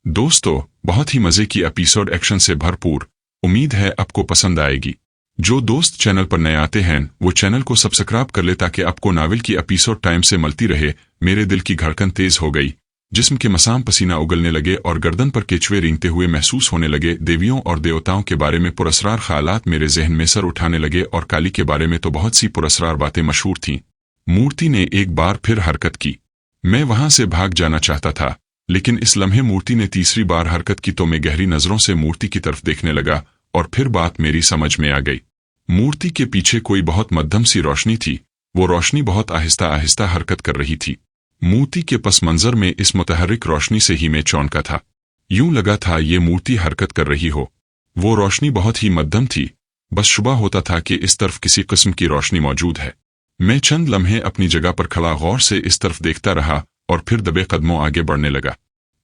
दोस्तों, बहुत ही मजे की एपिसोड एक्शन से भरपूर। उम्मीद है आपको पसंद आएगी। जो दोस्त चैनल पर नए आते हैं वो चैनल को सब्सक्राइब कर ले ताकि आपको नावल की एपिसोड टाइम से मिलती रहे। मेरे दिल की धड़कन तेज हो गई, जिस्म के मसाम पसीना उगलने लगे और गर्दन पर केचुए रेंगते हुए महसूस होने लगे। देवियों और देवताओं के बारे में पुरस्रार ख्यालात मेरे जहन में सर उठाने लगे और काली के बारे में तो बहुत सी पुरस्रार बातें मशहूर थीं। मूर्ति ने एक बार फिर हरकत की। मैं वहां से भाग जाना चाहता था, लेकिन इस लम्हे मूर्ति ने तीसरी बार हरकत की तो मैं गहरी नजरों से मूर्ति की तरफ देखने लगा और फिर बात मेरी समझ में आ गई। मूर्ति के पीछे कोई बहुत मध्यम सी रोशनी थी। वो रोशनी बहुत आहिस्ता आहिस्ता हरकत कर रही थी। मूर्ति के पस मंजर में इस मुतहर्रिक रोशनी से ही मैं चौंका था। यूं लगा था ये मूर्ति हरकत कर रही हो। वो रोशनी बहुत ही मध्यम थी, बस शुबा होता था कि इस तरफ किसी किस्म की रोशनी मौजूद है। मैं चंद लम्हे अपनी जगह पर खड़ा गौर से इस तरफ देखता रहा और फिर दबे कदमों आगे बढ़ने लगा।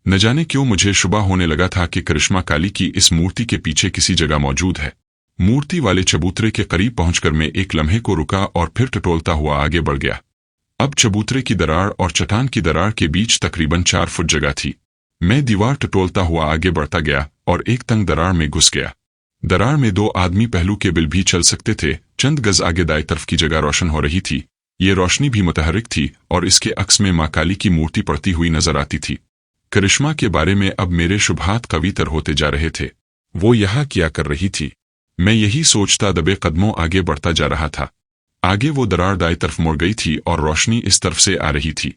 न जाने क्यों मुझे शुबा होने लगा था कि करिश्मा काली की इस मूर्ति के पीछे किसी जगह मौजूद है। मूर्ति वाले चबूतरे के करीब पहुंचकर मैं एक लम्हे को रुका और फिर टटोलता हुआ आगे बढ़ गया। अब चबूतरे की दरार और चट्टान की दरार के बीच तकरीबन 4 फुट जगह थी। मैं दीवार टटोलता हुआ आगे बढ़ता गया और एक तंग दरार में घुस गया। दरार में 2 आदमी पहलू के बिल भी चल सकते थे। चंद गज आगे दाएं तरफ की जगह रोशन हो रही थी। ये रोशनी भी मुतहर्रिक थी और इसके अक्स में मां काली की मूर्ति पड़ती हुई नजर आती थी। करिश्मा के बारे में अब मेरे शुबहात कवीतर होते जा रहे थे। वो यहाँ क्या कर रही थी? मैं यही सोचता दबे कदमों आगे बढ़ता जा रहा था। आगे वो दरार दाएं तरफ मुड़ गई थी और रोशनी इस तरफ से आ रही थी।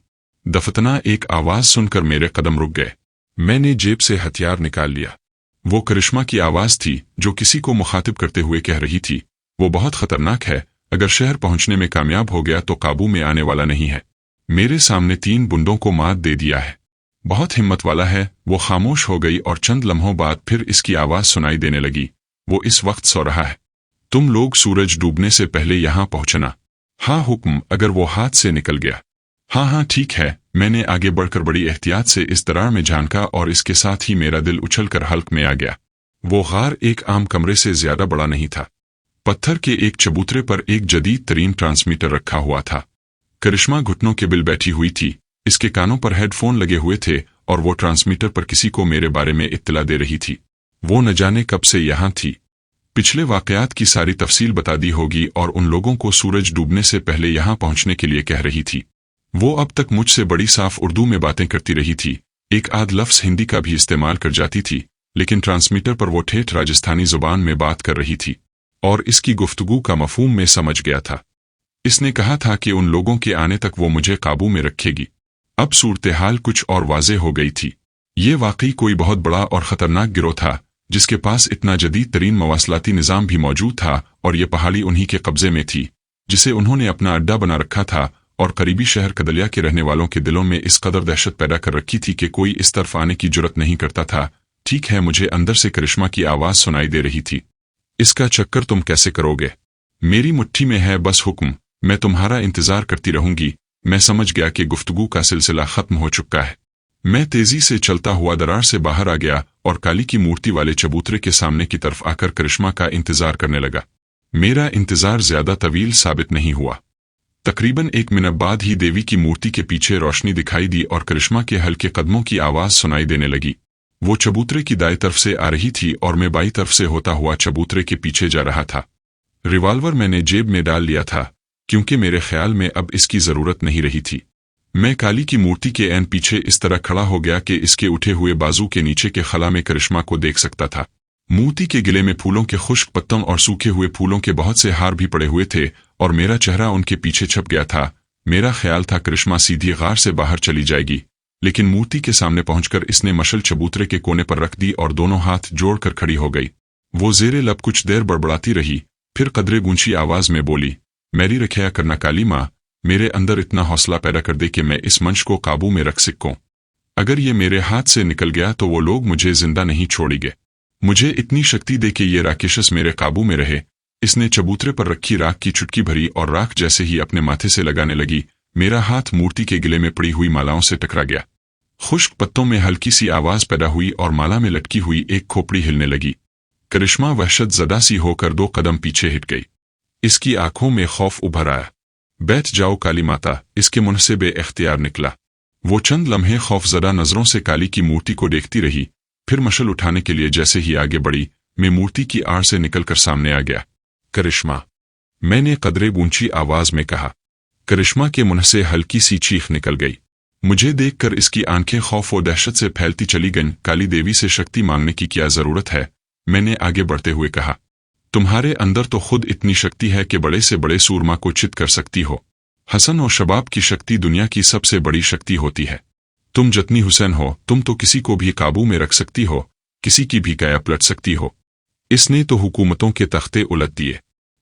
दफतना एक आवाज सुनकर मेरे कदम रुक गए। मैंने जेब से हथियार निकाल लिया। वो करिश्मा की आवाज थी जो किसी को मुखातिब करते हुए कह रही थी, वो बहुत खतरनाक है, अगर शहर पहुंचने में कामयाब हो गया तो काबू में आने वाला नहीं है। मेरे सामने 3 बुंदों को मात दे दिया है। बहुत हिम्मत वाला है। वो खामोश हो गई और चंद लम्हों बाद फिर इसकी आवाज सुनाई देने लगी। वो इस वक्त सो रहा है। तुम लोग सूरज डूबने से पहले यहां पहुंचना। हाँ हुक्म, अगर वो हाथ से निकल गया। हाँ हाँ ठीक है। मैंने आगे बढ़कर बड़ी एहतियात से इस दरार में झांका और इसके साथ ही मेरा दिल उछलकर हल्क में आ गया। वो गार एक आम कमरे से ज्यादा बड़ा नहीं था। पत्थर के एक चबूतरे पर एक जदीद तरीन ट्रांसमीटर रखा हुआ था। करिश्मा घुटनों के बिल बैठी हुई थी। इसके कानों पर हेडफोन लगे हुए थे और वो ट्रांसमीटर पर किसी को मेरे बारे में इत्तला दे रही थी। वो न जाने कब से यहाँ थी। पिछले वाकयात की सारी तफसील बता दी होगी और उन लोगों को सूरज डूबने से पहले यहाँ पहुंचने के लिए कह रही थी। वो अब तक मुझसे बड़ी साफ उर्दू में बातें करती रही थी। एक आध लफ्ज हिंदी का भी इस्तेमाल कर जाती थी, लेकिन ट्रांसमीटर पर वो ठेठ राजस्थानी जुबान में बात कर रही थी और इसकी गुफ्तगू का मफहूम में समझ गया था। इसने कहा था कि उन लोगों के आने तक वो मुझे काबू में रखेगी। अब सूरत-ए-हाल कुछ और वाज़े हो गई थी। ये वाकई कोई बहुत बड़ा और ख़तरनाक गिरोह था, जिसके पास इतना जदीद तरीन मवासलाती निज़ाम भी मौजूद था और ये पहाड़ी उन्हीं के कब्ज़े में थी, जिसे उन्होंने अपना अड्डा बना रखा था और करीबी शहर कदलिया के रहने वालों के दिलों में इस कदर दहशत पैदा कर रखी थी कि कोई इस तरफ आने की जुर्रत नहीं करता था। ठीक है, मुझे अंदर से करिश्मा की आवाज़ सुनाई दे रही थी। इसका चक्कर तुम कैसे करोगे? मेरी मुट्ठी में है बस हुक्म, मैं तुम्हारा इंतजार करती रहूंगी। मैं समझ गया कि गुफ्तगू का सिलसिला खत्म हो चुका है। मैं तेजी से चलता हुआ दरार से बाहर आ गया और काली की मूर्ति वाले चबूतरे के सामने की तरफ आकर करिश्मा का इंतजार करने लगा। मेरा इंतजार ज्यादा तवील साबित नहीं हुआ। तकरीबन 1 मिनट बाद ही देवी की मूर्ति के पीछे रोशनी दिखाई दी और करिश्मा के हल्के कदमों की आवाज सुनाई देने लगी। वो चबूतरे की दाएं तरफ से आ रही थी और मैं बाईं तरफ से होता हुआ चबूतरे के पीछे जा रहा था। रिवाल्वर मैंने जेब में डाल लिया था, क्योंकि मेरे ख्याल में अब इसकी जरूरत नहीं रही थी। मैं काली की मूर्ति के ऐन पीछे इस तरह खड़ा हो गया कि इसके उठे हुए बाजू के नीचे के खला में करिश्मा को देख सकता था। मूर्ति के गिले में फूलों के खुश्क पत्तों और सूखे हुए फूलों के बहुत से हार भी पड़े हुए थे और मेरा चेहरा उनके पीछे छप गया था। मेरा ख्याल था करिश्मा सीधी गार से बाहर चली जाएगी, लेकिन मूर्ति के सामने पहुंचकर इसने मशल चबूतरे के कोने पर रख दी और दोनों हाथ जोड़कर खड़ी हो गई। वो जेरे लब कुछ देर बड़बड़ाती रही, फिर कदरे गूंची आवाज में बोली, मेरी रखिया करना काली माँ, मेरे अंदर इतना हौसला पैदा कर दे कि मैं इस मंच को काबू में रख सकूं। अगर ये मेरे हाथ से निकल गया तो वो लोग मुझे जिंदा नहीं छोड़ेंगे। मुझे इतनी शक्ति दे कि ये राकेशस मेरे काबू में रहे। इसने चबूतरे पर रखी राख की चुटकी भरी और राख जैसे ही अपने माथे से लगाने लगी, मेरा हाथ मूर्ति के गिले में पड़ी हुई मालाओं से टकरा गया। खुश्क पत्तों में हल्की सी आवाज पैदा हुई और माला में लटकी हुई एक खोपड़ी हिलने लगी। करिश्मा वहशत ज़दा सी होकर 2 कदम पीछे हिट गई। इसकी आंखों में खौफ उभर आया। बैठ जाओ काली माता, इसके मुंह से बेइख्तियार निकला। वो चंद लम्हे खौफजदा नजरों से काली की मूर्ति को देखती रही, फिर मशल उठाने के लिए जैसे ही आगे बढ़ी, मैं मूर्ति की आड़ से निकलकर सामने आ गया। करिश्मा, मैंने कदरे ऊंची आवाज में कहा। करिश्मा के मुंह से हल्की सी चीख निकल गई। मुझे देखकर इसकी आंखें खौफ और दहशत से फैलती चली गईं। काली देवी से शक्ति मांगने की क्या जरूरत है, मैंने आगे बढ़ते हुए कहा। तुम्हारे अंदर तो खुद इतनी शक्ति है कि बड़े से बड़े सूरमा को चित कर सकती हो। हसन और शबाब की शक्ति दुनिया की सबसे बड़ी शक्ति होती है। तुम जितनी हुसैन हो, तुम तो किसी को भी काबू में रख सकती हो, किसी की भी काया पलट सकती हो। इसने तो हुकूमतों के तख्ते उलट दिए।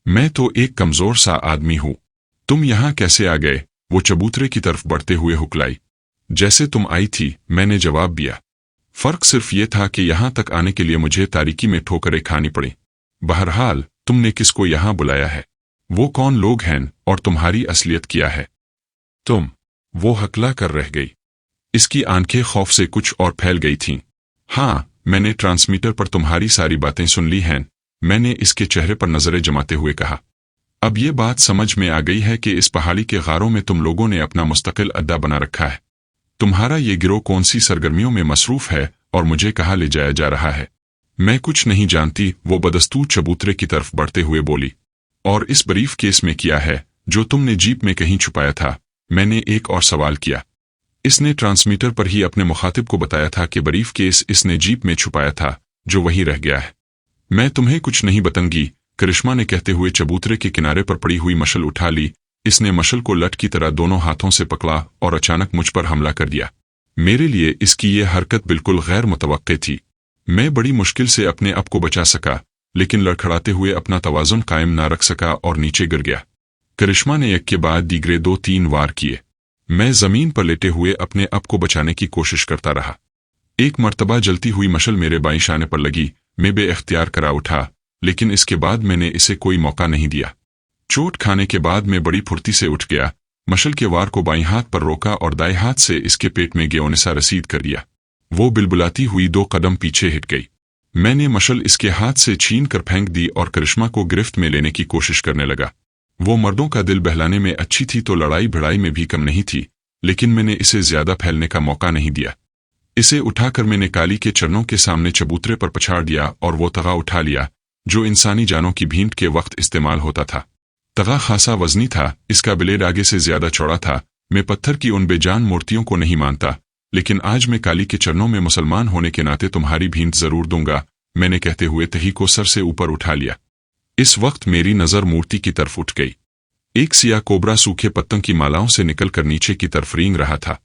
मैं तो एक कमजोर सा आदमी हूं। तुम यहां कैसे आ गए? वो चबूतरे की तरफ बढ़ते हुए हुक्लाई। जैसे तुम आई थी, मैंने जवाब दिया। फर्क सिर्फ ये था कि यहां तक आने के लिए मुझे तारीकी में ठोकरें खानी पड़ी। बहरहाल, तुमने किसको यहां बुलाया है? वो कौन लोग हैं और तुम्हारी असलियत क्या है? तुम, वो हकला कर रह गई। इसकी आंखें खौफ से कुछ और फैल गई थीं। हाँ, मैंने ट्रांसमीटर पर तुम्हारी सारी बातें सुन ली हैं, मैंने इसके चेहरे पर नजरें जमाते हुए कहा। अब ये बात समझ में आ गई है कि इस पहाड़ी के गारों में तुम लोगों ने अपना मुस्तकिल अड्डा बना रखा है। तुम्हारा ये गिरोह कौन सी सरगर्मियों में मसरूफ है और मुझे कहाँ ले जाया जा रहा है? मैं कुछ नहीं जानती, वो बदस्तूर चबूतरे की तरफ बढ़ते हुए बोली। और इस ब्रीफ केस में किया है जो तुमने जीप में कहीं छुपाया था? मैंने एक और सवाल किया। इसने ट्रांसमीटर पर ही अपने मुखातिब को बताया था कि ब्रीफ केस इसने जीप में छुपाया था, जो वहीं रह गया है। मैं तुम्हें कुछ नहीं बताऊंगी, करिश्मा ने कहते हुए चबूतरे के किनारे पर पड़ी हुई मशल उठा ली। इसने मशल को लठ की तरह दोनों हाथों से पकड़ा और अचानक मुझ पर हमला कर दिया। मेरे लिए इसकी ये हरकत बिल्कुल गैर मुतवक्के थी। मैं बड़ी मुश्किल से अपने आप को बचा सका, लेकिन लड़खड़ाते हुए अपना तवाज़ुन कायम ना रख सका और नीचे गिर गया। करिश्मा ने एक के बाद दीगरे 2-3 वार किए। मैं जमीन पर लेटे हुए अपने आप को बचाने की कोशिश करता रहा। एक मर्तबा जलती हुई मशल मेरे बाईं शाने पर लगी। मैं बेइख्तियार करा उठा, लेकिन इसके बाद मैंने इसे कोई मौका नहीं दिया। चोट खाने के बाद मैं बड़ी फुर्ती से उठ गया, मशल के वार को बाईं हाथ पर रोका और दाएं हाथ से इसके पेट में गेओनिसा रसीद कर दिया। वो बिलबुलाती हुई 2 कदम पीछे हिट गई। मैंने मशल इसके हाथ से छीन कर फेंक दी और करिश्मा को गिरफ्त में लेने की कोशिश करने लगा। वो मर्दों का दिल बहलाने में अच्छी थी तो लड़ाई भिड़ाई में भी कम नहीं थी, लेकिन मैंने इसे ज्यादा फैलने का मौका नहीं दिया। इसे उठाकर मैंने काली के चरणों के सामने चबूतरे पर पछाड़ दिया और वो तगा उठा लिया जो इंसानी जानों की भींट के वक्त इस्तेमाल होता था। तगा खासा वजनी था, इसका ब्लेड आगे से ज्यादा चौड़ा था। मैं पत्थर की उन बेजान मूर्तियों को नहीं मानता, लेकिन आज मैं काली के चरणों में मुसलमान होने के नाते तुम्हारी भींट जरूर दूंगा, मैंने कहते हुए तही को सर से ऊपर उठा लिया। इस वक्त मेरी नजर मूर्ति की तरफ उठ गई। एक सिया कोबरा सूखे पत्तों की मालाओं से निकलकर नीचे की तरफ रेंग रहा था।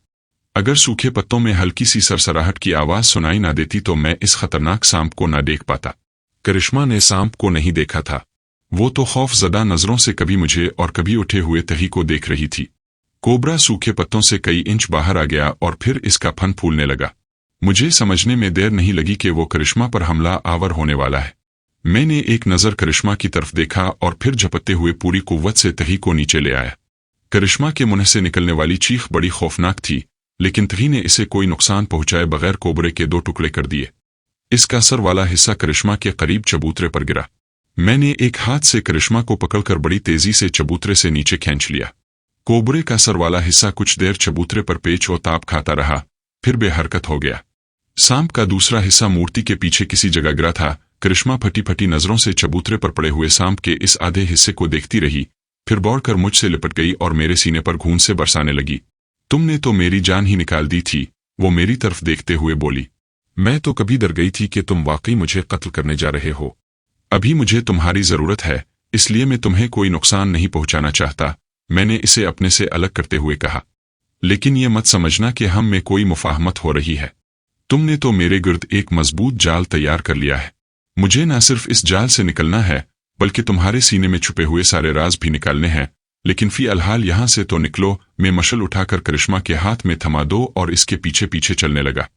अगर सूखे पत्तों में हल्की सी सरसराहट की आवाज सुनाई ना देती तो मैं इस खतरनाक सांप को ना देख पाता। करिश्मा ने सांप को नहीं देखा था। वो तो खौफजदा नजरों से कभी मुझे और कभी उठे हुए तही को देख रही थी। कोबरा सूखे पत्तों से कई इंच बाहर आ गया और फिर इसका फन फूलने लगा। मुझे समझने में देर नहीं लगी कि वो करिश्मा पर हमला आवर होने वाला है। मैंने एक नजर करिश्मा की तरफ देखा और फिर झपटते हुए पूरी कुव्वत से तही को नीचे ले आया। करिश्मा के मुंह से निकलने वाली चीख बड़ी खौफनाक थी, लेकिन तही ने इसे कोई नुकसान पहुंचाए बगैर कोबरे के 2 टुकड़े कर दिए। इसका सर वाला हिस्सा करिश्मा के करीब चबूतरे पर गिरा। मैंने एक हाथ से करिश्मा को पकड़कर बड़ी तेजी से चबूतरे से नीचे खींच लिया। कोबरे का सर वाला हिस्सा कुछ देर चबूतरे पर पेच और ताप खाता रहा, फिर बेहरकत हो गया। सांप का दूसरा हिस्सा मूर्ति के पीछे किसी जगह गिरा था। करिश्मा फटी फटी नजरों से चबूतरे पर पड़े हुए सांप के इस आधे हिस्से को देखती रही, फिर दौड़कर मुझसे लिपट गई और मेरे सीने पर खून से बरसाने लगी। तुमने तो मेरी जान ही निकाल दी थी, वो मेरी तरफ देखते हुए बोली। मैं तो कभी डर गई थी कि तुम वाकई मुझे कत्ल करने जा रहे हो। अभी मुझे तुम्हारी जरूरत है, इसलिए मैं तुम्हें कोई नुकसान नहीं पहुंचाना चाहता, मैंने इसे अपने से अलग करते हुए कहा। लेकिन ये मत समझना कि हम में कोई मुफाहमत हो रही है। तुमने तो मेरे गिर्द एक मजबूत जाल तैयार कर लिया है। मुझे न सिर्फ इस जाल से निकलना है, बल्कि तुम्हारे सीने में छुपे हुए सारे राज भी निकालने हैं। लेकिन फी अलहाल यहां से तो निकलो। मैं मशल उठाकर करिश्मा के हाथ में थमा दो और इसके पीछे पीछे चलने लगा।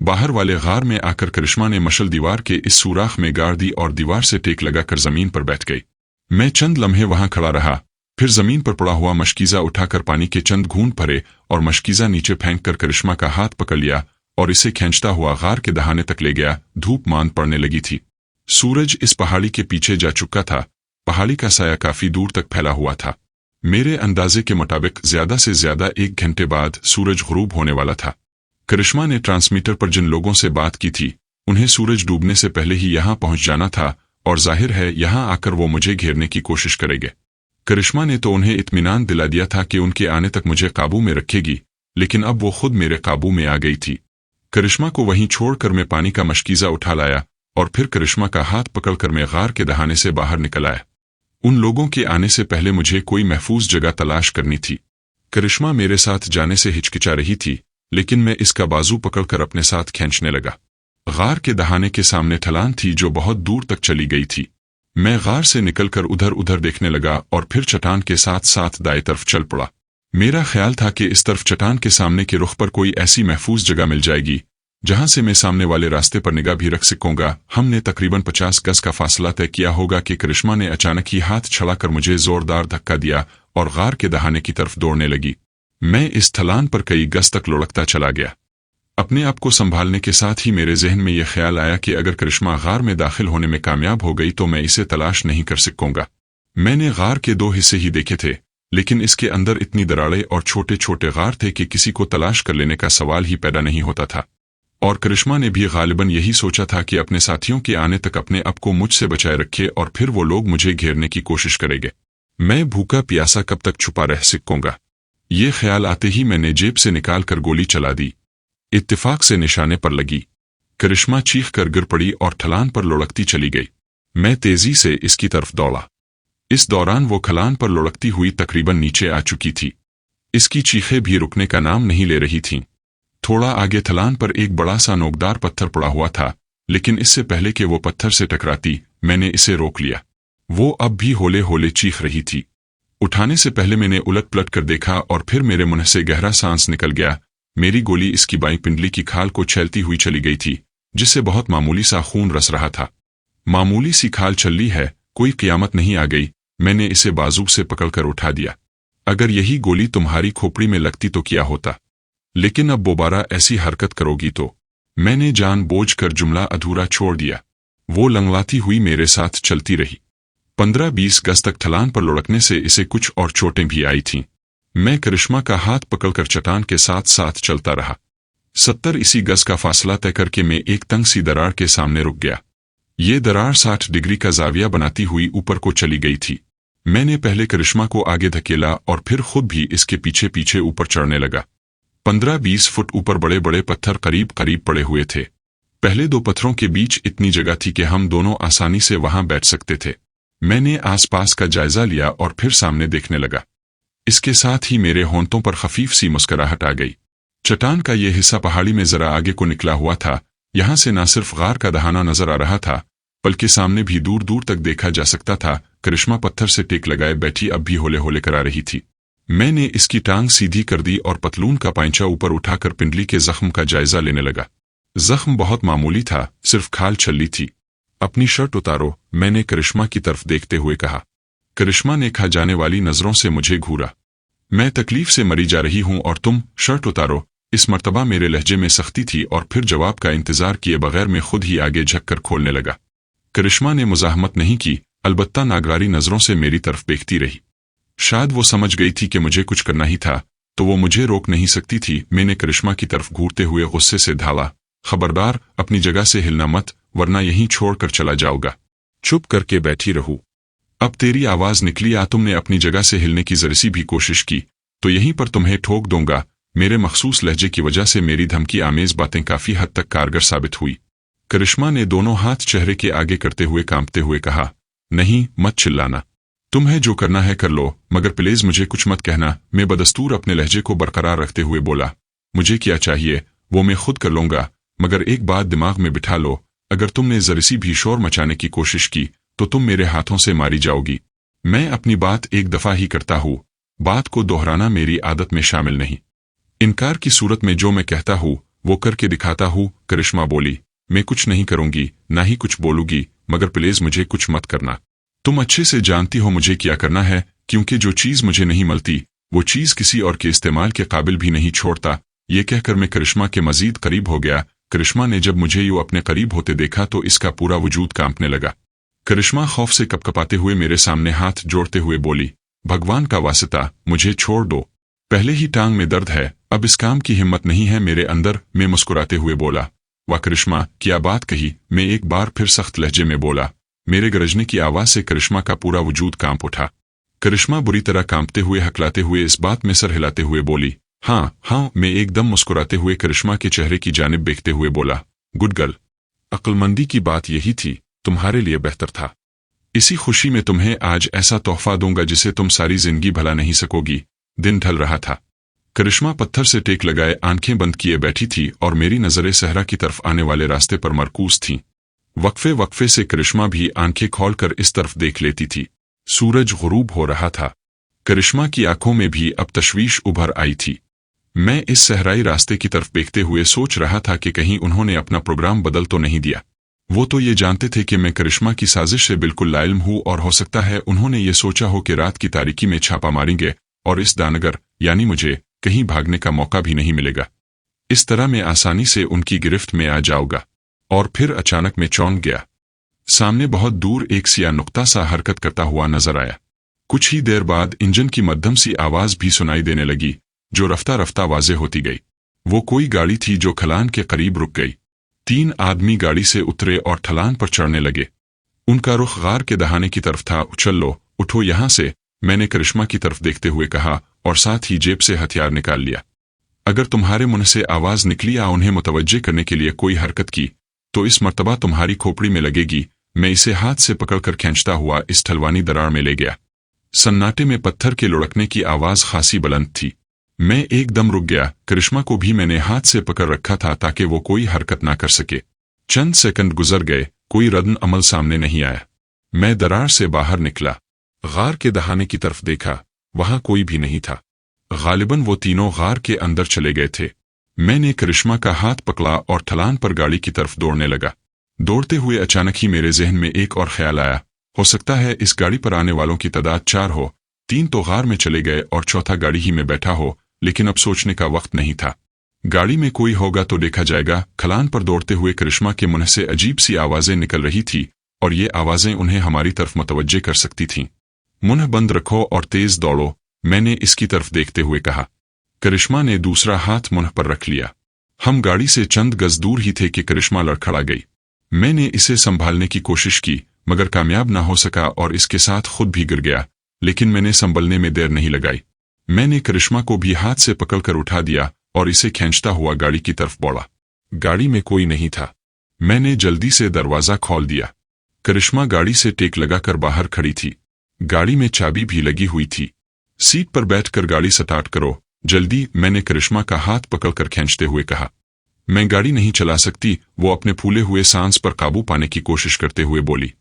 बाहर वाले गार में आकर करिश्मा ने मशल दीवार के इस सुराख में गाड़ दी और दीवार से टेक लगाकर जमीन पर बैठ गई। मैं चंद लम्हे वहां खड़ा रहा, फिर जमीन पर पड़ा हुआ मशकीजा उठाकर पानी के चंद घूंट भरे और मशकीजा नीचे फेंक कर करिश्मा का हाथ पकड़ लिया और इसे खींचता हुआ गार के दहाने तक ले गया। धूप मांद पड़ने लगी थी। सूरज इस पहाड़ी के पीछे जा चुका था। पहाड़ी का साया काफी दूर तक फैला हुआ था। मेरे अंदाजे के मुताबिक ज्यादा से ज्यादा 1 घंटे बाद सूरज गुरूब होने वाला था। करिश्मा ने ट्रांसमीटर पर जिन लोगों से बात की थी उन्हें सूरज डूबने से पहले ही यहाँ पहुंच जाना था और जाहिर है यहाँ आकर वो मुझे घेरने की कोशिश करेंगे। करिश्मा ने तो उन्हें इत्मीनान दिला दिया था कि उनके आने तक मुझे काबू में रखेगी, लेकिन अब वो खुद मेरे काबू में आ गई थी। करिश्मा को वहीं छोड़कर मैं पानी का मशकीज़ा उठा लाया और फिर करिश्मा का हाथ पकड़कर मैं गार के दहाने से बाहर निकल आया। उन लोगों के आने से पहले मुझे कोई महफूज जगह तलाश करनी थी। करिश्मा मेरे साथ जाने से हिचकिचा रही थी, लेकिन मैं इसका बाजू पकड़कर अपने साथ खींचने लगा। गार के दहाने के सामने ढलान थी जो बहुत दूर तक चली गई थी। मैं गार से निकलकर उधर उधर देखने लगा और फिर चट्टान के साथ साथ दाएं तरफ चल पड़ा। मेरा ख्याल था कि इस तरफ चट्टान के सामने के रुख पर कोई ऐसी महफूज जगह मिल जाएगी जहां से मैं सामने वाले रास्ते पर निगाह भी रख सकूंगा। हमने तकरीबन 50 गज का फासला तय किया होगा कि करिश्मा ने अचानक ही हाथ छड़ाकर मुझे जोरदार धक्का दिया और गार के दहाने की तरफ दौड़ने लगी। मैं इस ढलान पर कई गज तक लुढ़कता चला गया। अपने आप को संभालने के साथ ही मेरे जहन में यह ख्याल आया कि अगर करिश्मा गार में दाखिल होने में कामयाब हो गई तो मैं इसे तलाश नहीं कर सकूंगा। मैंने गार के 2 हिस्से ही देखे थे, लेकिन इसके अंदर इतनी दरारें और छोटे छोटे गार थे कि किसी को तलाश कर लेने का सवाल ही पैदा नहीं होता था। और करिश्मा ने भी गालिबन यही सोचा था कि अपने साथियों के आने तक अपने आप को मुझसे बचाए रखे और फिर वो लोग मुझे घेरने की कोशिश करेंगे। मैं भूखा प्यासा कब तक छुपा रह सकूंगा? ये ख्याल आते ही मैंने जेब से निकाल कर गोली चला दी। इत्तेफाक से निशाने पर लगी। करिश्मा चीख कर गिर पड़ी और ढलान पर लुढ़कती चली गई। मैं तेजी से इसकी तरफ दौड़ा। इस दौरान वो ढलान पर लुढ़कती हुई तकरीबन नीचे आ चुकी थी। इसकी चीखें भी रुकने का नाम नहीं ले रही थीं। थोड़ा आगे ढलान पर एक बड़ा सा नोकदार पत्थर पड़ा हुआ था, लेकिन इससे पहले कि वो पत्थर से टकराती मैंने इसे रोक लिया। वो अब भी होले होले चीख रही थी। उठाने से पहले मैंने उलट पलट कर देखा और फिर मेरे मुंह से गहरा सांस निकल गया। मेरी गोली इसकी बाईं पिंडली की खाल को छेलती हुई चली गई थी, जिससे बहुत मामूली सा खून रस रहा था। मामूली सी खाल चली है, कोई क़यामत नहीं आ गई। मैंने इसे बाजू से पकड़कर उठा दिया। अगर यही गोली तुम्हारी खोपड़ी में लगती तो क्या होता? लेकिन अब दोबारा ऐसी हरकत करोगी तो। मैंने जानबूझकर जुमला अधूरा छोड़ दिया। वो लंगलाती हुई मेरे साथ चलती रही। 15-20 गज तक ढलान पर लुढ़कने से इसे कुछ और चोटें भी आई थीं। मैं करिश्मा का हाथ पकड़कर चट्टान के साथ साथ चलता रहा। 70-80 गज का फासला तय करके मैं एक तंग सी दरार के सामने रुक गया। ये दरार 60 डिग्री का जाविया बनाती हुई ऊपर को चली गई थी। मैंने पहले करिश्मा को आगे धकेला और फिर खुद भी इसके पीछे पीछे ऊपर चढ़ने लगा। 15-20 फुट ऊपर बड़े बड़े पत्थर करीब करीब पड़े हुए थे। पहले 2 पत्थरों के बीच इतनी जगह थी कि हम दोनों आसानी से वहां बैठ सकते थे। मैंने आसपास का जायजा लिया और फिर सामने देखने लगा। इसके साथ ही मेरे होंठों पर खफीफ सी मुस्कुराहट आ गई। चट्टान का यह हिस्सा पहाड़ी में जरा आगे को निकला हुआ था। यहां से न सिर्फ गार का दहाना नजर आ रहा था, बल्कि सामने भी दूर दूर तक देखा जा सकता था। करिश्मा पत्थर से टेक लगाए बैठी अब भी होले होले करा रही थी। मैंने इसकी टांग सीधी कर दी और पतलून का पांचा ऊपर उठाकर पिंडली के जख्म का जायजा लेने लगा। जख्म बहुत मामूली था, सिर्फ खाल छल्ली थी। अपनी शर्ट उतारो, मैंने करिश्मा की तरफ देखते हुए कहा। करिश्मा ने खा जाने वाली नजरों से मुझे घूरा। मैं तकलीफ से मरी जा रही हूं और तुम शर्ट उतारो। इस मर्तबा मेरे लहजे में सख्ती थी और फिर जवाब का इंतजार किए बगैर मैं खुद ही आगे झुककर खोलने लगा। करिश्मा ने मुजाहमत नहीं की, अलबत्ता नागवारी नजरों से मेरी तरफ देखती रही। शायद वो समझ गई थी कि मुझे कुछ करना ही था, तो वो मुझे रोक नहीं सकती थी। मैंने करिश्मा की तरफ घूरते हुए गुस्से से ढाला, खबरदार अपनी जगह से हिलना मत, वरना यहीं छोड़कर चला जाऊंगा। चुप करके बैठी रहूं। अब तेरी आवाज निकली या तुमने अपनी जगह से हिलने की जरा सी भी कोशिश की तो यहीं पर तुम्हें ठोक दूंगा। मेरे मखसूस लहजे की वजह से मेरी धमकी आमेज बातें काफी हद तक कारगर साबित हुई। करिश्मा ने दोनों हाथ चेहरे के आगे करते हुए कांपते हुए कहा, नहीं, मत चिल्लाना। तुम्हें जो करना है कर लो, मगर प्लीज मुझे कुछ मत कहना। मैं बदस्तूर अपने लहजे को बरकरार रखते हुए बोला, मुझे क्या चाहिए वो मैं खुद कर लूंगा, मगर एक बात दिमाग में बिठा लो, अगर तुमने जरा सी भी शोर मचाने की कोशिश की तो तुम मेरे हाथों से मारी जाओगी। मैं अपनी बात एक दफा ही करता हूँ, बात को दोहराना मेरी आदत में शामिल नहीं। इनकार की सूरत में जो मैं कहता हूँ वो करके दिखाता हूँ। करिश्मा बोली, मैं कुछ नहीं करूंगी, ना ही कुछ बोलूंगी, मगर प्लीज मुझे कुछ मत करना। तुम अच्छे से जानती हो मुझे क्या करना है, क्योंकि जो चीज मुझे नहीं मिलती वो चीज किसी और के इस्तेमाल के काबिल भी नहीं छोड़ता। ये कहकर मैं करिश्मा के मजीद करीब हो गया। करिश्मा ने जब मुझे यूं अपने करीब होते देखा तो इसका पूरा वजूद कांपने लगा। करिश्मा खौफ से कपकपाते हुए मेरे सामने हाथ जोड़ते हुए बोली, भगवान का वास्ता मुझे छोड़ दो, पहले ही टांग में दर्द है, अब इस काम की हिम्मत नहीं है मेरे अंदर। मैं मुस्कुराते हुए बोला, वाह करिश्मा, क्या बात कही, मैं एक बार फिर सख्त लहजे में बोला। मेरे गरजने की आवाज से करिश्मा का पूरा वजूद कांप उठा। करिश्मा बुरी तरह कांपते हुए, हकलाते हुए, इस बात में सर हिलाते हुए बोली, हाँ हाँ। मैं एकदम मुस्कुराते हुए करिश्मा के चेहरे की जानिब देखते हुए बोला, गुड गर्ल। अक्लमंदी की बात यही थी, तुम्हारे लिए बेहतर था। इसी खुशी में तुम्हें आज ऐसा तोहफा दूंगा जिसे तुम सारी जिंदगी भुला नहीं सकोगी। दिन ढल रहा था। करिश्मा पत्थर से टेक लगाए आंखें बंद किए बैठी थी और मेरी नजरें सहरा की तरफ आने वाले रास्ते पर मरकूज थीं। वक्फे वक्फे से करिश्मा भी आंखें खोलकर इस तरफ देख लेती थी। सूरज गुरूब हो रहा था। करिश्मा की आंखों में भी अब तशवीश उभर आई थी। मैं इस सहराई रास्ते की तरफ देखते हुए सोच रहा था कि कहीं उन्होंने अपना प्रोग्राम बदल तो नहीं दिया। वो तो ये जानते थे कि मैं करिश्मा की साजिश से बिल्कुल लाइल्म हूँ और हो सकता है उन्होंने ये सोचा हो कि रात की तारीकी में छापा मारेंगे और इस दानगर यानी मुझे कहीं भागने का मौका भी नहीं मिलेगा। इस तरह मैं आसानी से उनकी गिरफ्त में आ जाऊंगा। और फिर अचानक मैं चौंक गया। सामने बहुत दूर एक सिया नुक्ता सा हरकत करता हुआ नजर आया। कुछ ही देर बाद इंजन की मध्यम सी आवाज भी सुनाई देने लगी, जो रफ्ता रफ्ता वाज़े होती गई। वो कोई गाड़ी थी जो खलान के करीब रुक गई। 3 आदमी गाड़ी से उतरे और ढलान पर चढ़ने लगे। उनका रुख गार के दहाने की तरफ था। चल लो, उठो यहां से, मैंने करिश्मा की तरफ देखते हुए कहा और साथ ही जेब से हथियार निकाल लिया। अगर तुम्हारे मुंह से आवाज निकली या उन्हें मुतवज्जे करने के लिए कोई हरकत की तो इस मर्तबा तुम्हारी खोपड़ी में लगेगी। मैं इसे हाथ से पकड़कर खींचता हुआ इस ढलवानी दरार में ले गया। सन्नाटे में पत्थर के लुढ़कने की आवाज खासी बुलंद थी। मैं एकदम रुक गया। करिश्मा को भी मैंने हाथ से पकड़ रखा था ताकि वो कोई हरकत ना कर सके। चंद सेकंड गुजर गए, कोई रद्द अमल सामने नहीं आया। मैं दरार से बाहर निकला, गार के दहाने की तरफ देखा, वहां कोई भी नहीं था। गालिबन वो तीनों गार के अंदर चले गए थे। मैंने करिश्मा का हाथ पकड़ा और ढलान पर गाड़ी की तरफ दौड़ने लगा। दौड़ते हुए अचानक ही मेरे जहन में एक और ख्याल आया, हो सकता है इस गाड़ी पर आने वालों की तादाद 4 हो। 3 तो गार में चले गए और चौथा गाड़ी ही में बैठा हो, लेकिन अब सोचने का वक्त नहीं था। गाड़ी में कोई होगा तो देखा जाएगा। खलान पर दौड़ते हुए करिश्मा के मुंह से अजीब सी आवाजें निकल रही थी और ये आवाजें उन्हें हमारी तरफ मुतवज्जे कर सकती थीं। मुंह बंद रखो और तेज दौड़ो, मैंने इसकी तरफ देखते हुए कहा। करिश्मा ने दूसरा हाथ मुंह पर रख लिया। हम गाड़ी से चंद गज दूर ही थे कि करिश्मा लड़खड़ा गई। मैंने इसे संभालने की कोशिश की मगर कामयाब ना हो सका और इसके साथ खुद भी गिर गया, लेकिन मैंने संभलने में देर नहीं लगाई। मैंने करिश्मा को भी हाथ से पकड़कर उठा दिया और इसे खींचता हुआ गाड़ी की तरफ बढ़ा। गाड़ी में कोई नहीं था। मैंने जल्दी से दरवाजा खोल दिया। करिश्मा गाड़ी से टेक लगाकर बाहर खड़ी थी। गाड़ी में चाबी भी लगी हुई थी। सीट पर बैठकर गाड़ी स्टार्ट करो जल्दी, मैंने करिश्मा का हाथ पकड़कर खींचते हुए कहा। मैं गाड़ी नहीं चला सकती, वो अपने फूले हुए सांस पर काबू पाने की कोशिश करते हुए बोली।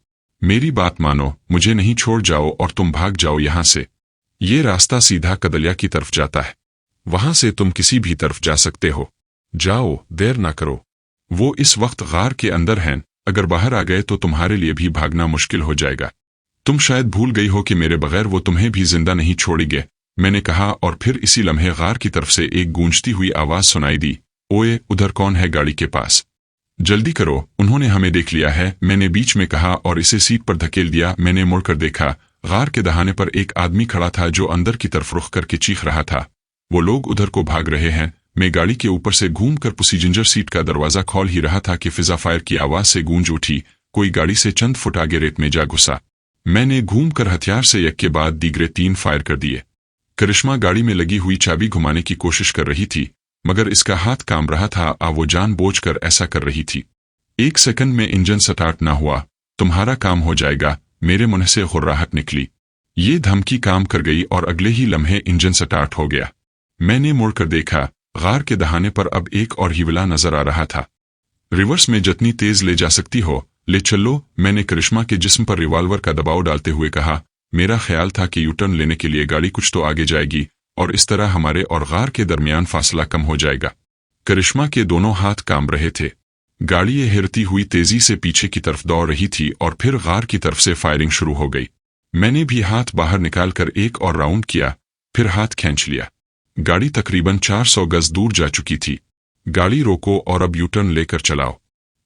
मेरी बात मानो, मुझे नहीं छोड़ जाओ और तुम भाग जाओ यहां से। ये रास्ता सीधा कदलिया की तरफ जाता है, वहां से तुम किसी भी तरफ जा सकते हो। जाओ, देर ना करो। वो इस वक्त गार के अंदर हैं, अगर बाहर आ गए तो तुम्हारे लिए भी भागना मुश्किल हो जाएगा। तुम शायद भूल गई हो कि मेरे बगैर वो तुम्हें भी जिंदा नहीं छोड़ेंगे, मैंने कहा और फिर इसी लम्हे गार की तरफ से एक गूंजती हुई आवाज सुनाई दी, ओए उधर कौन है गाड़ी के पास? जल्दी करो, उन्होंने हमें देख लिया है, मैंने बीच में कहा और इसे सीट पर धकेल दिया। मैंने मुड़कर देखा, गार के दहाने पर एक आदमी खड़ा था जो अंदर की तरफ रुख करके चीख रहा था। वो लोग उधर को भाग रहे हैं। मैं गाड़ी के ऊपर से घूमकर पैसेंजर सीट का दरवाजा खोल ही रहा था कि फिजा फायर की आवाज से गूंज उठी। कोई गाड़ी से चंद फुट आगे रेत में जा घुसा। मैंने घूमकर हथियार से एक के बाद दीगरे 3 फायर कर दिए। करिश्मा गाड़ी में लगी हुई चाबी घुमाने की कोशिश कर रही थी, मगर इसका हाथ काम रहा था। वो जानबूझकर ऐसा कर रही थी। 1 सेकंड में इंजन स्टार्ट ना हुआ। तुम्हारा काम हो जाएगा, मेरे मुंह से गुर्राहट निकली। ये धमकी काम कर गई और अगले ही लम्हे इंजन स्टार्ट हो गया। मैंने मुड़कर देखा, गार के दहाने पर अब एक और हिवला नजर आ रहा था। रिवर्स में जितनी तेज ले जा सकती हो ले चलो, मैंने करिश्मा के जिस्म पर रिवॉल्वर का दबाव डालते हुए कहा। मेरा ख्याल था कि यूटर्न लेने के लिए गाड़ी कुछ तो आगे जाएगी और इस तरह हमारे और गार के दरमियान फासला कम हो जाएगा। करिश्मा के दोनों हाथ काम रहे थे। गाड़ी ये हिरती हुई तेजी से पीछे की तरफ दौड़ रही थी और फिर गार की तरफ से फायरिंग शुरू हो गई। मैंने भी हाथ बाहर निकालकर एक और राउंड किया, फिर हाथ खींच लिया। गाड़ी तकरीबन 400 गज दूर जा चुकी थी। गाड़ी रोको और अब यूटर्न लेकर चलाओ।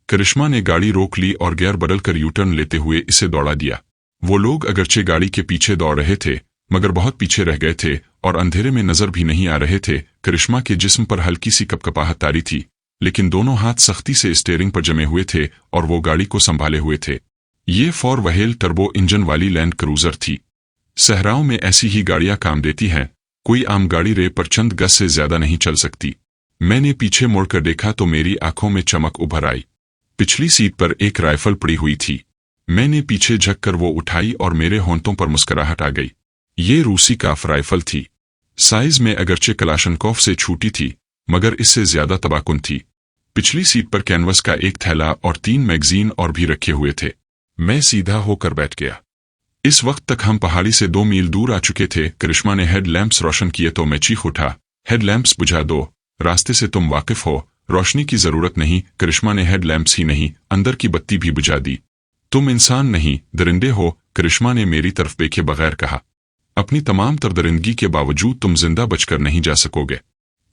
करिश्मा ने गाड़ी रोक ली और गियर बदलकर यूटर्न लेते हुए इसे दौड़ा दिया। वो लोग अगरचे गाड़ी के पीछे दौड़ रहे थे मगर बहुत पीछे रह गए थे और अंधेरे में नजर भी नहीं आ रहे थे। करिश्मा के जिस्म पर हल्की सी कपकपाहट तारी थी। लेकिन दोनों हाथ सख्ती से स्टीयरिंग पर जमे हुए थे और वो गाड़ी को संभाले हुए थे। ये फोर व्हील टर्बो इंजन वाली लैंड क्रूजर थी। सहराओं में ऐसी ही गाड़ियां काम देती हैं, कोई आम गाड़ी रे पर चंद गज से ज्यादा नहीं चल सकती। मैंने पीछे मुड़कर देखा तो मेरी आंखों में चमक उभर आई। पिछली सीट पर एक राइफल पड़ी हुई थी। मैंने पीछे झुककर वो उठाई और मेरे होंठों पर मुस्कुराहट आ गई। ये रूसी काफ राइफल थी। साइज में अगरचे कलाशनकोफ से छूटी थी, मगर इससे ज्यादा तबाकुन थी। पिछली सीट पर कैनवस का एक थैला और 3 मैगजीन और भी रखे हुए थे। मैं सीधा होकर बैठ गया। इस वक्त तक हम पहाड़ी से 2 मील दूर आ चुके थे। करिश्मा ने हेड लैंप्स रोशन किए तो मैं चीख उठा, हेड लैंप्स बुझा दो, रास्ते से तुम वाकिफ हो, रोशनी की जरूरत नहीं। करिश्मा ने हेड लैंप्स ही नहीं, अंदर की बत्ती भी बुझा दी। तुम इंसान नहीं, दरिंदे हो, करिश्मा ने मेरी तरफ देखे बगैर कहा। अपनी तमाम तर दरिंदगी के बावजूद तुम जिंदा बचकर नहीं जा सकोगे।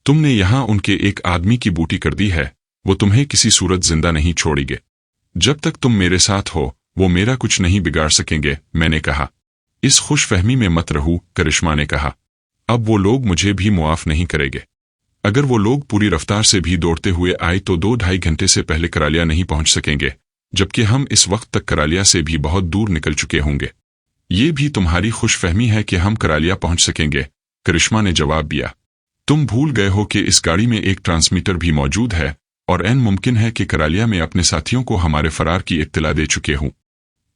तुमने यहां उनके एक आदमी की बूटी कर दी है, वो तुम्हें किसी सूरत जिंदा नहीं छोड़ेंगे। जब तक तुम मेरे साथ हो, वो मेरा कुछ नहीं बिगाड़ सकेंगे, मैंने कहा। इस खुशफहमी में मत रहूं, करिश्मा ने कहा। अब वो लोग मुझे भी मुआफ नहीं करेंगे। अगर वो लोग पूरी रफ्तार से भी दौड़ते हुए आए तो 2-2.5 घंटे से पहले करालिया नहीं पहुंच सकेंगे, जबकि हम इस वक्त तक करालिया से भी बहुत दूर निकल चुके होंगे। ये भी तुम्हारी खुशफहमी है कि हम करालिया पहुंच सकेंगे, करिश्मा ने जवाब दिया। तुम भूल गए हो कि इस गाड़ी में एक ट्रांसमीटर भी मौजूद है और ऐन मुमकिन है कि करालिया में अपने साथियों को हमारे फरार की इत्तला दे चुके हूं।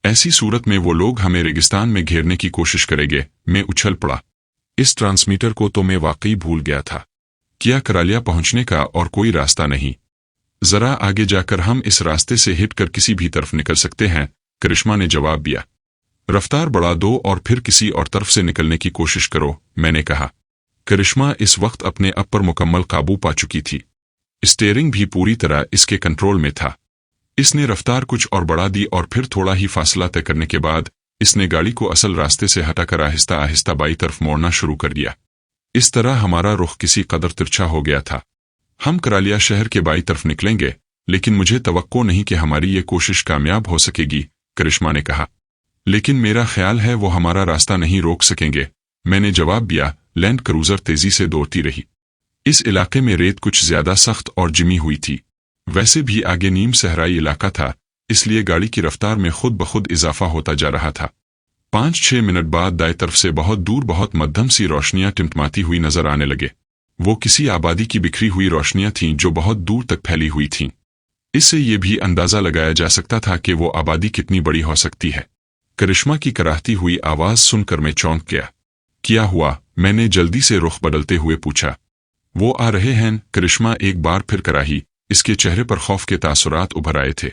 ऐसी सूरत में वो लोग हमें रेगिस्तान में घेरने की कोशिश करेंगे। मैं उछल पड़ा। इस ट्रांसमीटर को तो मैं वाकई भूल गया था। क्या करालिया पहुंचने का और कोई रास्ता नहीं? जरा आगे जाकर हम इस रास्ते से हिट कर किसी भी तरफ निकल सकते हैं, करिश्मा ने जवाब दिया। रफ्तार बढ़ा दो और फिर किसी और तरफ से निकलने की कोशिश करो, मैंने कहा। करिश्मा इस वक्त अपने आप पर मुकम्मल काबू पा चुकी थी। स्टीयरिंग भी पूरी तरह इसके कंट्रोल में था। इसने रफ्तार कुछ और बढ़ा दी और फिर थोड़ा ही फासला तय करने के बाद इसने गाड़ी को असल रास्ते से हटाकर आहिस्ता आहिस्ता बाई तरफ मोड़ना शुरू कर दिया। इस तरह हमारा रुख किसी कदर तिरछा हो गया था। हम करालिया शहर के बाई तरफ निकलेंगे, लेकिन मुझे तवक्को नहीं कि हमारी ये कोशिश कामयाब हो सकेगी, करिश्मा ने कहा। लेकिन मेरा ख्याल है वो हमारा रास्ता नहीं रोक सकेंगे, मैंने जवाब दिया। लैंड क्रूजर तेजी से दौड़ती रही। इस इलाके में रेत कुछ ज्यादा सख्त और जिमी हुई थी। वैसे भी आगे नीम सहराई इलाका था, इसलिए गाड़ी की रफ्तार में खुद बखुद इजाफा होता जा रहा था। 5-6 मिनट बाद दाएं तरफ से बहुत दूर बहुत मध्यम सी रोशनियां टिमटिमाती हुई नजर आने लगे। वो किसी आबादी की बिखरी हुई रोशनियां थीं जो बहुत दूर तक फैली हुई थीं। इससे ये भी अंदाजा लगाया जा सकता था कि वो आबादी कितनी बड़ी हो सकती है। करिश्मा की कराहती हुई आवाज सुनकर मैं चौंक गया। क्या हुआ? मैंने जल्दी से रुख बदलते हुए पूछा। वो आ रहे हैं, करिश्मा एक बार फिर कराही। इसके चेहरे पर खौफ के तासुरात उभर आए थे।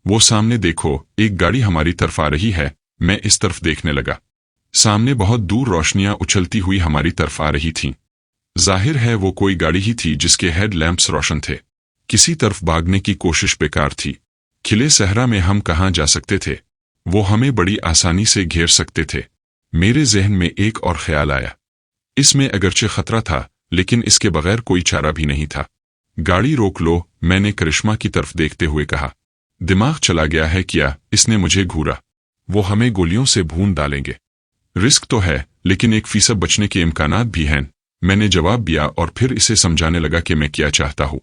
वो सामने देखो, एक गाड़ी हमारी तरफ आ रही है। मैं इस तरफ देखने लगा। सामने बहुत दूर रोशनियां उछलती हुई हमारी तरफ आ रही थीं। जाहिर है वो कोई गाड़ी ही थी जिसके हेड लैंप्स रोशन थे। किसी तरफ भागने की कोशिश बेकार थी। खिले सहरा में हम कहाँ जा सकते थे? वो हमें बड़ी आसानी से घेर सकते थे। मेरे जहन में एक और ख्याल आया। इसमें अगरचे खतरा था, लेकिन इसके बगैर कोई चारा भी नहीं था। गाड़ी रोक लो, मैंने करिश्मा की तरफ देखते हुए कहा। दिमाग चला गया है क्या? इसने मुझे घूरा। वो हमें गोलियों से भून डालेंगे। रिस्क तो है, लेकिन 1% बचने के इम्कानात भी हैं, मैंने जवाब दिया और फिर इसे समझाने लगा कि मैं क्या चाहता हूँ।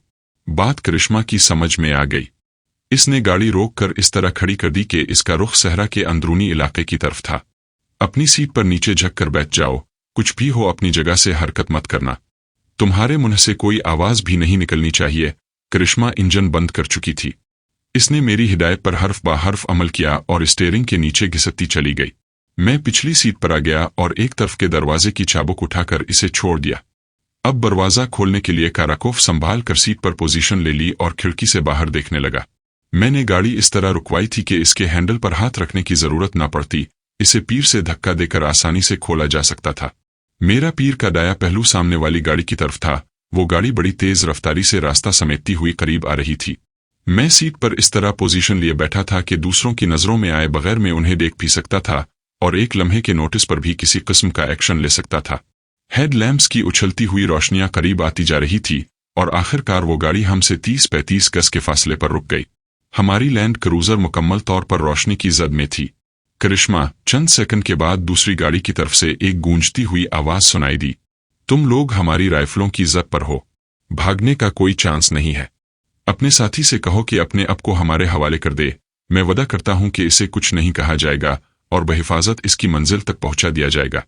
बात करिश्मा की समझ में आ गई। इसने गाड़ी रोक कर इस तरह खड़ी कर दी कि इसका रुख सहरा के अंदरूनी इलाके की तरफ था। अपनी सीट पर नीचे झुक कर बैठ जाओ, कुछ भी हो अपनी जगह से हरकत मत करना। तुम्हारे मुंह से कोई आवाज भी नहीं निकलनी चाहिए। करिश्मा इंजन बंद कर चुकी थी। इसने मेरी हिदायत पर हर्फ बा हर्फ अमल किया और स्टीयरिंग के नीचे घिसती चली गई। मैं पिछली सीट पर आ गया और एक तरफ के दरवाजे की चाबुक उठाकर इसे छोड़ दिया। अब दरवाजा खोलने के लिए काराकोफ संभाल कर सीट पर पोजीशन ले ली और खिड़की से बाहर देखने लगा। मैंने गाड़ी इस तरह रुकवाई थी कि इसके हैंडल पर हाथ रखने की जरूरत न पड़ती। इसे पीर से धक्का देकर आसानी से खोला जा सकता था। मेरा पीर का दाया पहलू सामने वाली गाड़ी की तरफ था। वो गाड़ी बड़ी तेज रफ्तारी से रास्ता समेटती हुई करीब आ रही थी। मैं सीट पर इस तरह पोजीशन लिए बैठा था कि दूसरों की नजरों में आए बगैर मैं उन्हें देख भी सकता था और एक लम्हे के नोटिस पर भी किसी किस्म का एक्शन ले सकता था। हेड लैंप्स की उछलती हुई रोशनियां करीब आती जा रही थी और आखिरकार वो गाड़ी हमसे 30-35 गज के फासले पर रुक गई। हमारी लैंड क्रूजर मुकम्मल तौर पर रोशनी की जद में थी। करिश्मा, चंद सेकंड के बाद दूसरी गाड़ी की तरफ से एक गूंजती हुई आवाज सुनाई दी। तुम लोग हमारी राइफलों की जद पर हो। भागने का कोई चांस नहीं है। अपने साथी से कहो कि अपने आप को हमारे हवाले कर दे। मैं वादा करता हूं कि इसे कुछ नहीं कहा जाएगा और बहिफाजत इसकी मंजिल तक पहुंचा दिया जाएगा।